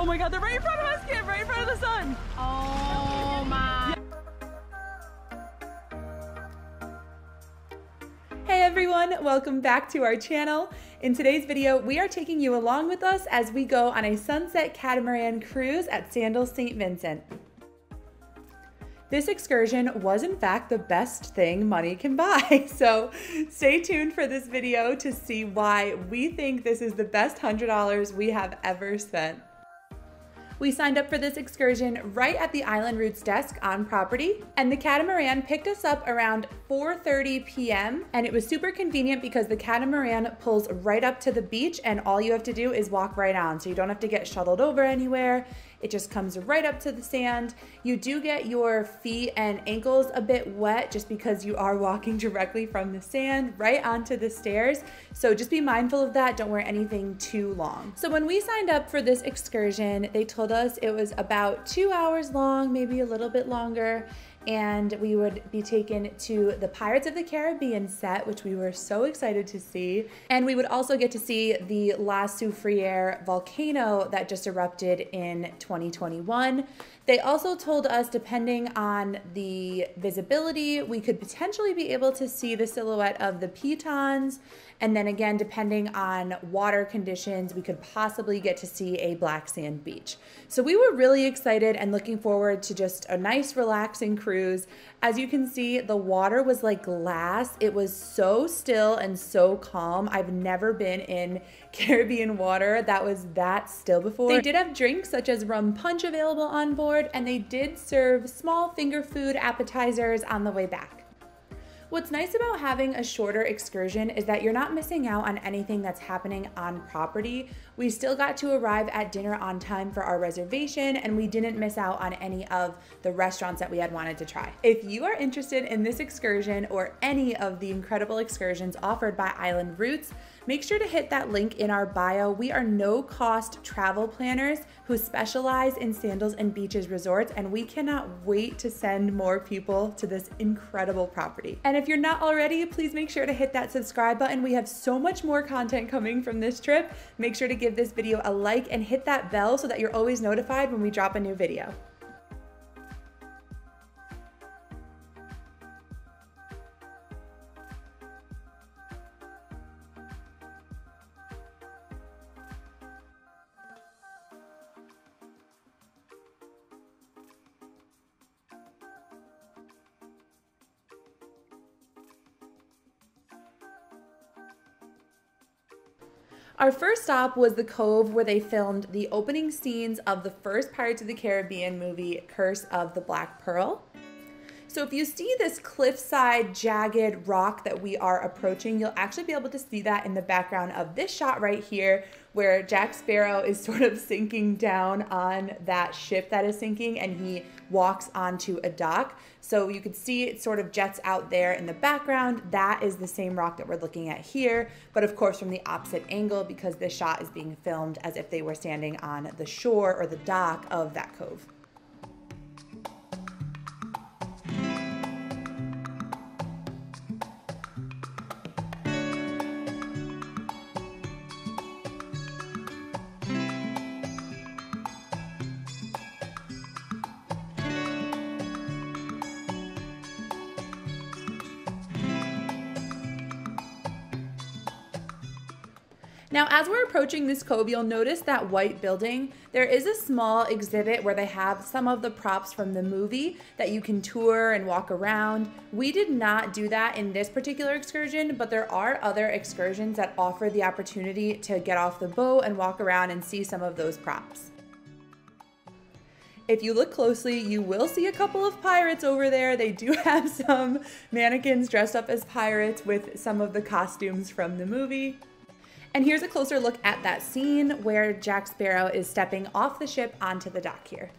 Oh my God, they're right in front of us, kid, right in front of the sun. Oh my. Hey everyone, welcome back to our channel. In today's video, we are taking you along with us as we go on a sunset catamaran cruise at Sandals, Saint Vincent. This excursion was in fact the best thing money can buy, so stay tuned for this video to see why we think this is the best $100 we have ever spent. We signed up for this excursion right at the Island Routes desk on property, and the catamaran picked us up around 4:30 p.m. and it was super convenient because the catamaran pulls right up to the beach and all you have to do is walk right on, so you don't have to get shuttled over anywhere. It just comes right up to the sand. You do get your feet and ankles a bit wet just because you are walking directly from the sand right onto the stairs. So just be mindful of that. Don't wear anything too long. So when we signed up for this excursion, they told us it was about 2 hours long, maybe a little bit longer. And we would be taken to the Pirates of the Caribbean set, which we were so excited to see. And we would also get to see the La Soufriere volcano that just erupted in 2021. They also told us, depending on the visibility, we could potentially be able to see the silhouette of the pitons. And then again, depending on water conditions, we could possibly get to see a black sand beach. So we were really excited and looking forward to just a nice, relaxing cruise. As you can see, the water was like glass. It was so still and so calm. I've never been in Caribbean water that was that still before. They did have drinks such as rum punch available on board, and they did serve small finger food appetizers on the way back. What's nice about having a shorter excursion is that you're not missing out on anything that's happening on property. We still got to arrive at dinner on time for our reservation, and we didn't miss out on any of the restaurants that we had wanted to try. If you are interested in this excursion or any of the incredible excursions offered by Island Routes, make sure to hit that link in our bio. We are no-cost travel planners who specialize in Sandals and Beaches resorts, and we cannot wait to send more people to this incredible property. And if you're not already, please make sure to hit that subscribe button. We have so much more content coming from this trip. Make sure to give this video a like and hit that bell so that you're always notified when we drop a new video. Our first stop was the cove where they filmed the opening scenes of the first Pirates of the Caribbean movie, Curse of the Black Pearl. So if you see this cliffside jagged rock that we are approaching, you'll actually be able to see that in the background of this shot right here, where Jack Sparrow is sort of sinking down on that ship that is sinking, and he walks onto a dock. So you could see it sort of jets out there in the background. That is the same rock that we're looking at here, but of course from the opposite angle because this shot is being filmed as if they were standing on the shore or the dock of that cove. Now, as we're approaching this cove, you'll notice that white building. There is a small exhibit where they have some of the props from the movie that you can tour and walk around. We did not do that in this particular excursion, but there are other excursions that offer the opportunity to get off the boat and walk around and see some of those props. If you look closely, you will see a couple of pirates over there. They do have some mannequins dressed up as pirates with some of the costumes from the movie. And here's a closer look at that scene where Jack Sparrow is stepping off the ship onto the dock here.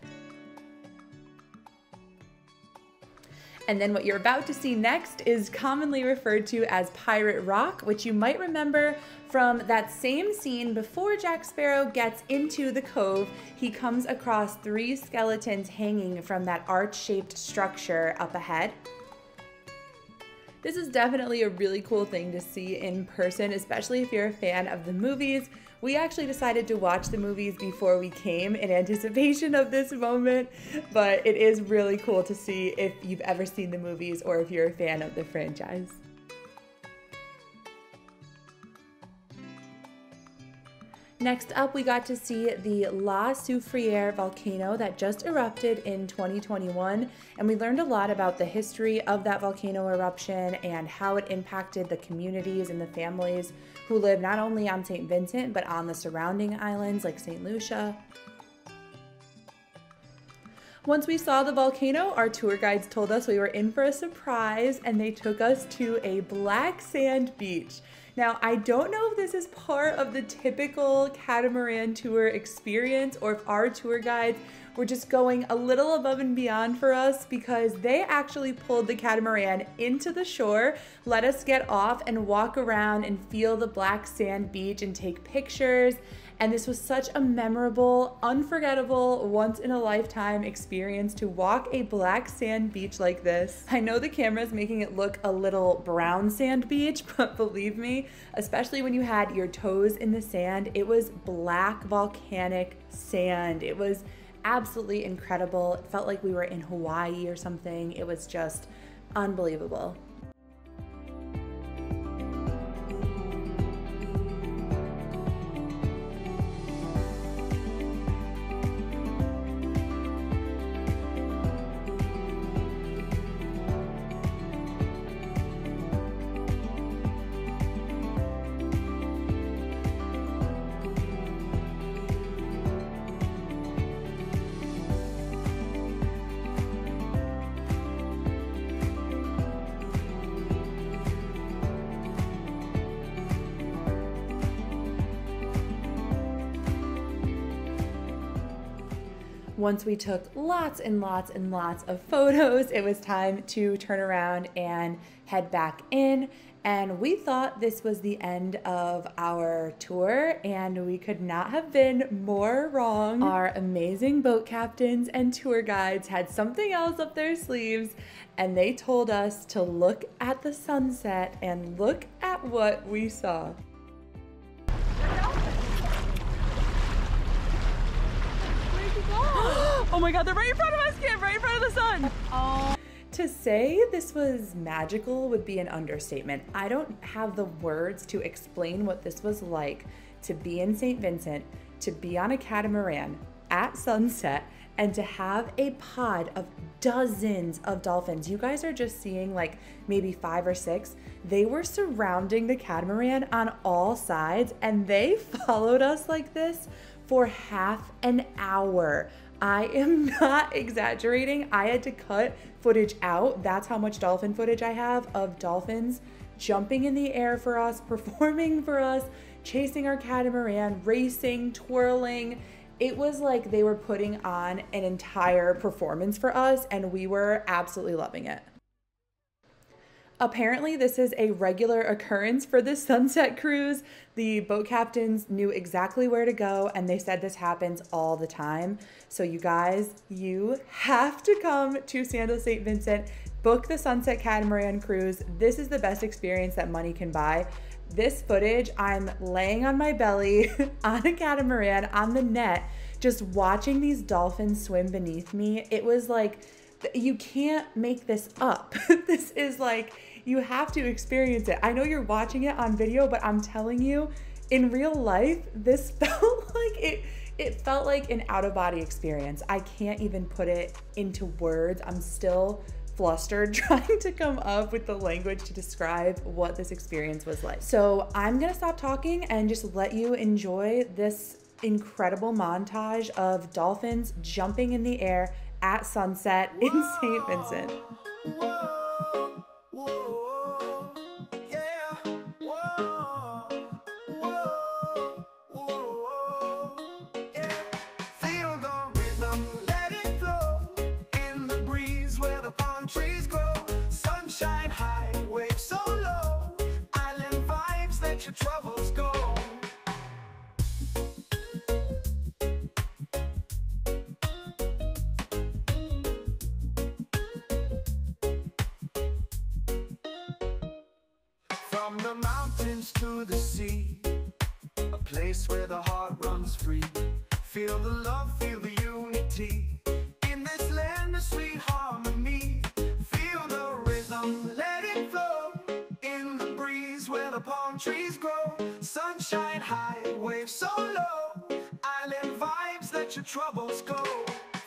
And then what you're about to see next is commonly referred to as Pirate Rock, which you might remember from that same scene before Jack Sparrow gets into the cove. He comes across 3 skeletons hanging from that arch-shaped structure up ahead. This is definitely a really cool thing to see in person, especially if you're a fan of the movies. We actually decided to watch the movies before we came in anticipation of this moment, but it is really cool to see if you've ever seen the movies or if you're a fan of the franchise. Next up, we got to see the La Soufriere volcano that just erupted in 2021, and we learned a lot about the history of that volcano eruption and how it impacted the communities and the families who live not only on Saint Vincent, but on the surrounding islands like St. Lucia. Once we saw the volcano, our tour guides told us we were in for a surprise, and they took us to a black sand beach. Now, I don't know if this is part of the typical catamaran tour experience or if our tour guides were just going a little above and beyond for us, because they actually pulled the catamaran into the shore, let us get off and walk around and feel the black sand beach and take pictures. And this was such a memorable, unforgettable, once-in-a-lifetime experience to walk a black sand beach like this. I know the camera's making it look a little brown sand beach, but believe me, especially when you had your toes in the sand, it was black volcanic sand. It was absolutely incredible. It felt like we were in Hawaii or something. It was just unbelievable. Once we took lots and lots and lots of photos, it was time to turn around and head back in. And we thought this was the end of our tour, and we could not have been more wrong. Our amazing boat captains and tour guides had something else up their sleeves, and they told us to look at the sunset and look at what we saw. Oh my God, they're right in front of us, Kim, right in front of the sun. Oh. To say this was magical would be an understatement. I don't have the words to explain what this was like to be in Saint Vincent, to be on a catamaran at sunset, and to have a pod of dozens of dolphins. You guys are just seeing like maybe 5 or 6. They were surrounding the catamaran on all sides, and they followed us like this for half an hour. I am not exaggerating. I had to cut footage out. That's how much dolphin footage I have of dolphins jumping in the air for us, performing for us, chasing our catamaran, racing, twirling. It was like they were putting on an entire performance for us, and we were absolutely loving it. Apparently, this is a regular occurrence for the sunset cruise. The boat captains knew exactly where to go, and they said this happens all the time. So you guys, you have to come to Sandals St. Vincent, book the sunset catamaran cruise. This is the best experience that money can buy. This footage, I'm laying on my belly on a catamaran on the net, just watching these dolphins swim beneath me. It was like, you can't make this up. This is like, you have to experience it. I know you're watching it on video, but I'm telling you, in real life, this felt like it felt like an out-of-body experience. I can't even put it into words. I'm still flustered trying to come up with the language to describe what this experience was like. So I'm gonna stop talking and just let you enjoy this incredible montage of dolphins jumping in the air at sunset in St. Vincent. Whoa, whoa, yeah, whoa, whoa, whoa, yeah. Feel the rhythm, let it flow in the breeze where the palm trees grow. Sunshine high, waves so low, island vibes, let your troubles go. From the mountains to the sea, a place where the heart runs free. Feel the love, feel the unity. In this land of sweet harmony, feel the rhythm, let it flow. In the breeze where the palm trees grow. Sunshine high, waves so low. Island vibes, let your troubles go.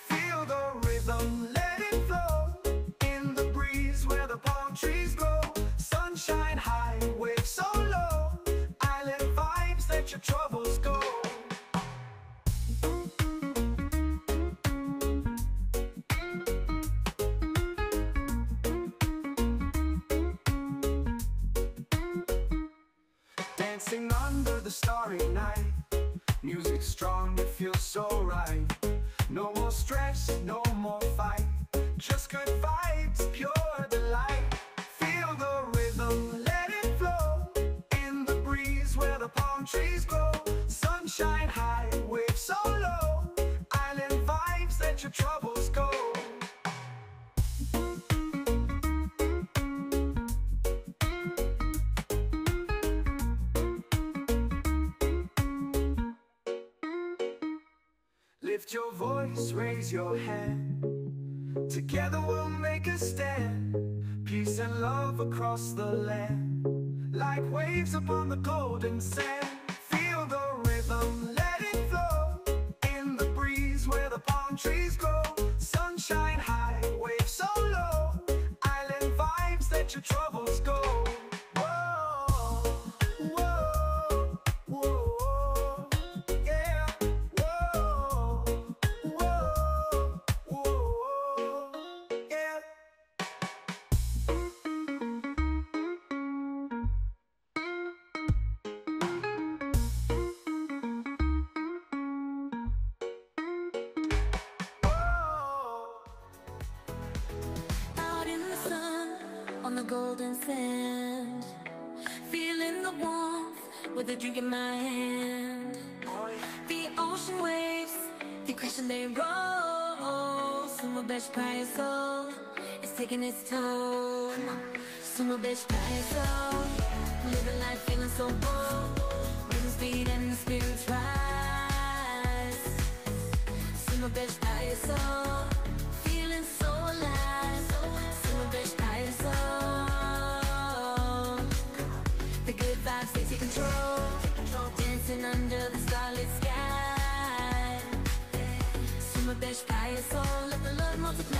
Feel the rhythm, let it flow. In the breeze where the palm trees grow. Sunshine high, waves so low. Island vibes, let your troubles go. Dancing under the starry night. Music strong, it feels so right. No more stress, no more fight. Just good vibes, pure delight. Feel the rhythm, let it flow. In the breeze where the palm trees grow. Sunshine high, waves so low. Island vibes, let your troubles go. Lift your voice, raise your hand. Together we'll make a stand. Peace and love across the land. Like waves upon the golden sand. Feel the rhythm, let it flow. In the breeze where the palm trees grow. Sunshine high, waves so low. Island vibes, let your troubles go. Whoa, whoa, whoa, yeah. Whoa, whoa, whoa, yeah. Out in the sun, on the golden sand, feeling the warmth with a drink in my hand. The ocean waves, they crash and they roll. Summer best price, so it's taking its toll. Summer best price, so living life feeling so bold. Rhythm speed and the spirits rise. Summer best price, so feeling so alive. Summer best price, so the good vibes they take control. Dancing under the starlit sky. Summer best price, so let the love multiply.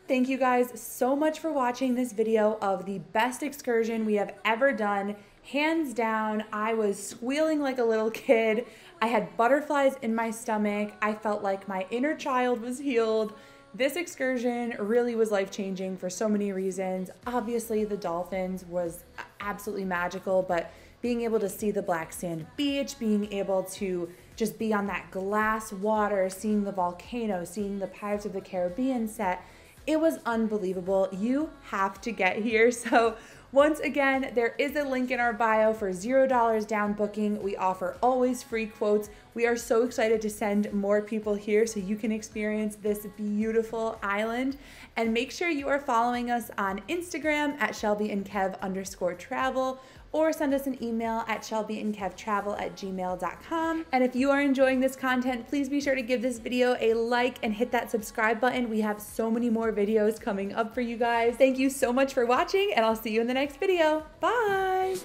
Thank you guys so much for watching this video of the best excursion we have ever done. Hands down, I was squealing like a little kid. I had butterflies in my stomach. I felt like my inner child was healed. This excursion really was life-changing for so many reasons. Obviously, the dolphins was absolutely magical, but being able to see the black sand beach, being able to just be on that glass water, seeing the volcano, seeing the Pirates of the Caribbean set, it was unbelievable. You have to get here. So once again, there is a link in our bio for $0 down booking. We offer always free quotes. We are so excited to send more people here so you can experience this beautiful island. And make sure you are following us on Instagram at ShelbyandKev_travel, or send us an email at shelbyandkevtravel@gmail.com. And if you are enjoying this content, please be sure to give this video a like and hit that subscribe button. We have so many more videos coming up for you guys. Thank you so much for watching, and I'll see you in the next video. Bye!